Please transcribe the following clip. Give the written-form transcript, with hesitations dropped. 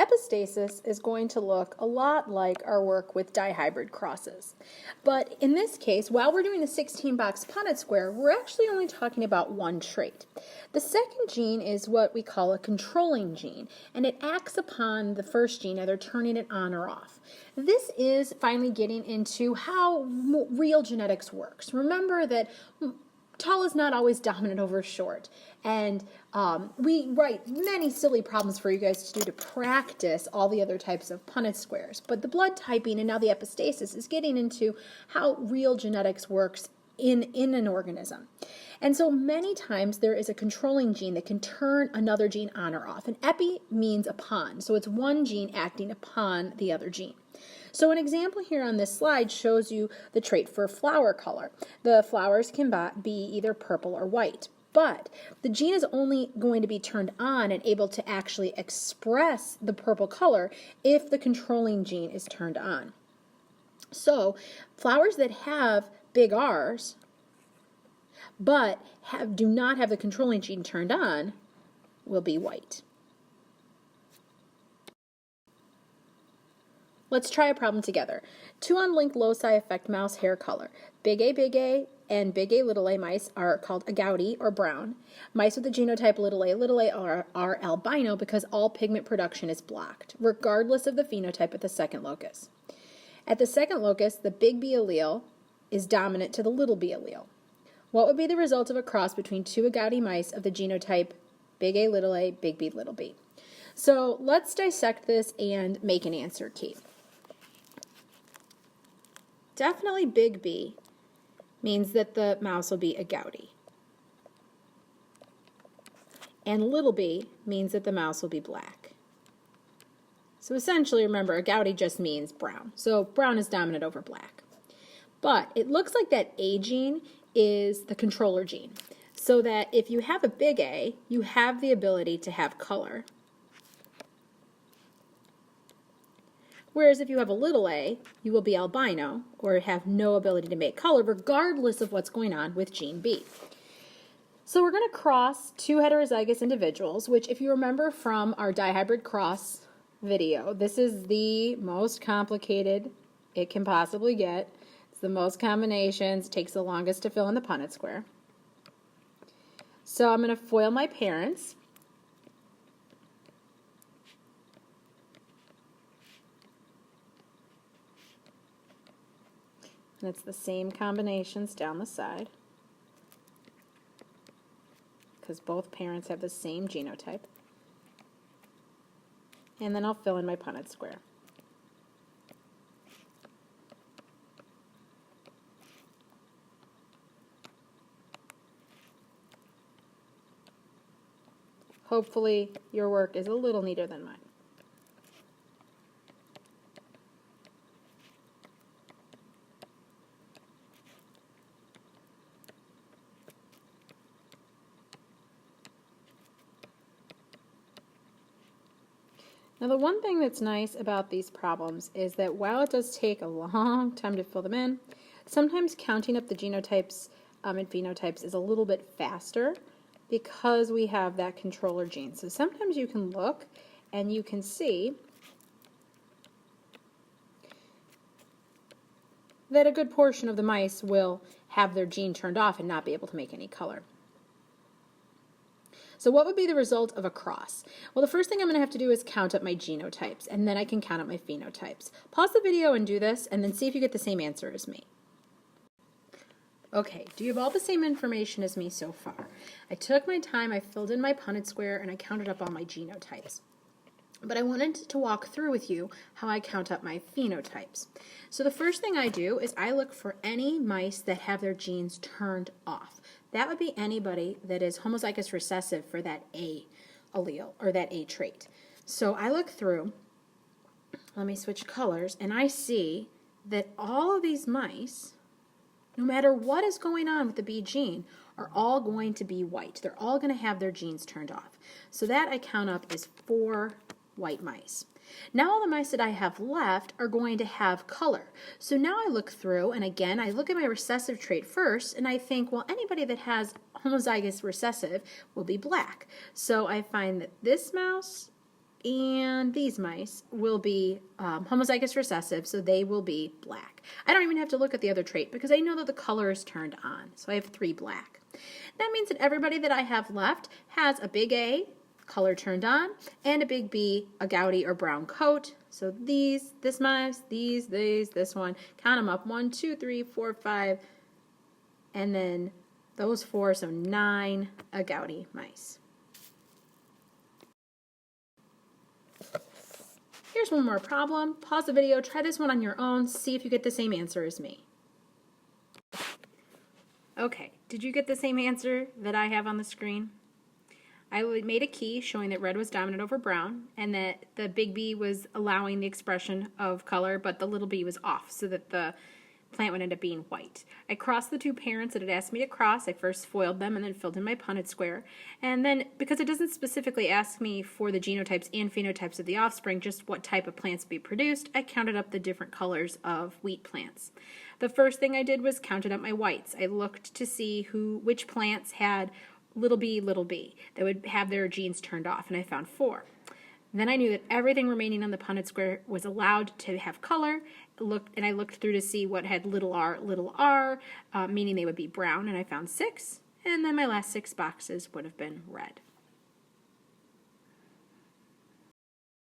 epistasis is going to look a lot like our work with dihybrid crosses. But in this case, while we're doing the 16-box Punnett square, we're actually only talking about one trait. The second gene is what we call a controlling gene, and it acts upon the first gene, either turning it on or off. This is finally getting into how real genetics works. Remember that tall is not always dominant over short. And we write many silly problems for you guys to do to practice all the other types of Punnett squares. But the blood typing and now the epistasis is getting into how real genetics works in an organism. And so many times there is a controlling gene that can turn another gene on or off. And epi means upon, so it's one gene acting upon the other gene. So an example here on this slide shows you the trait for flower color. The flowers can be either purple or white, but the gene is only going to be turned on and able to actually express the purple color if the controlling gene is turned on. So flowers that have big R's but do not have the controlling gene turned on will be white. Let's try a problem together. Two unlinked loci affect mouse hair color. Big A, and big A, little a mice are called agouti or brown. Mice with the genotype little a are albino because all pigment production is blocked, regardless of the phenotype at the second locus. At the second locus, the big B allele is dominant to the little b allele. What would be the result of a cross between two agouti mice of the genotype big A, big B, little b? So let's dissect this and make an answer key. Definitely big B means that the mouse will be agouti. And little b means that the mouse will be black. So essentially, remember, agouti just means brown. So brown is dominant over black. But it looks like that A gene is the controller gene. So that if you have a big A, you have the ability to have color. Whereas if you have a little a, you will be albino or have no ability to make color regardless of what's going on with gene B. So we're going to cross two heterozygous individuals, which if you remember from our dihybrid cross video, this is the most complicated it can possibly get. It's the most combinations, takes the longest to fill in the Punnett square. So I'm going to FOIL my parents. And it's the same combinations down the side because both parents have the same genotype. And then I'll fill in my Punnett square. Hopefully your work is a little neater than mine. Now the one thing that's nice about these problems is that while it does take a long time to fill them in, sometimes counting up the genotypes and phenotypes is a little bit faster because we have that controller gene. So sometimes you can look and you can see that a good portion of the mice will have their gene turned off and not be able to make any color. So what would be the result of a cross? Well, the first thing I'm going to have to do is count up my genotypes, and then I can count up my phenotypes. Pause the video and do this, and then see if you get the same answer as me. Okay, do you have all the same information as me so far? I took my time, I filled in my Punnett square, and I counted up all my genotypes. But I wanted to walk through with you how I count up my phenotypes. So the first thing I do is I look for any mice that have their genes turned off. That would be anybody that is homozygous recessive for that A allele or that A trait. So I look through, let me switch colors, and I see that all of these mice, no matter what is going on with the B gene, are all going to be white. They're all going to have their genes turned off. So that I count up as 4 white mice. Now all the mice that I have left are going to have color. So now I look through, and again, I look at my recessive trait first, and I think, well, anybody that has homozygous recessive will be black. So I find that this mouse and these mice will be homozygous recessive, so they will be black. I don't even have to look at the other trait because I know that the color is turned on, so I have 3 black. That means that everybody that I have left has a big A, color turned on, and a big B, a gouty or brown coat. So these, this mouse, these, this one, count them up, 1, 2, 3, 4, 5, and then those 4, so 9 agouti mice. Here's one more problem. Pause the video, try this one on your own, see if you get the same answer as me. Okay, did you get the same answer that I have on the screen? I made a key showing that red was dominant over brown and that the big B was allowing the expression of color, but the little b was off so that the plant would end up being white. I crossed the 2 parents that it asked me to cross. I first foiled them and then filled in my Punnett square. And then, because it doesn't specifically ask me for the genotypes and phenotypes of the offspring, just what type of plants be produced, I counted up the different colors of wheat plants. The first thing I did was counted up my whites. I looked to see which plants had little b, that would have their genes turned off, and I found 4. Then I knew that everything remaining on the Punnett square was allowed to have color, and I looked through to see what had little r, meaning they would be brown, and I found 6, and then my last 6 boxes would have been red.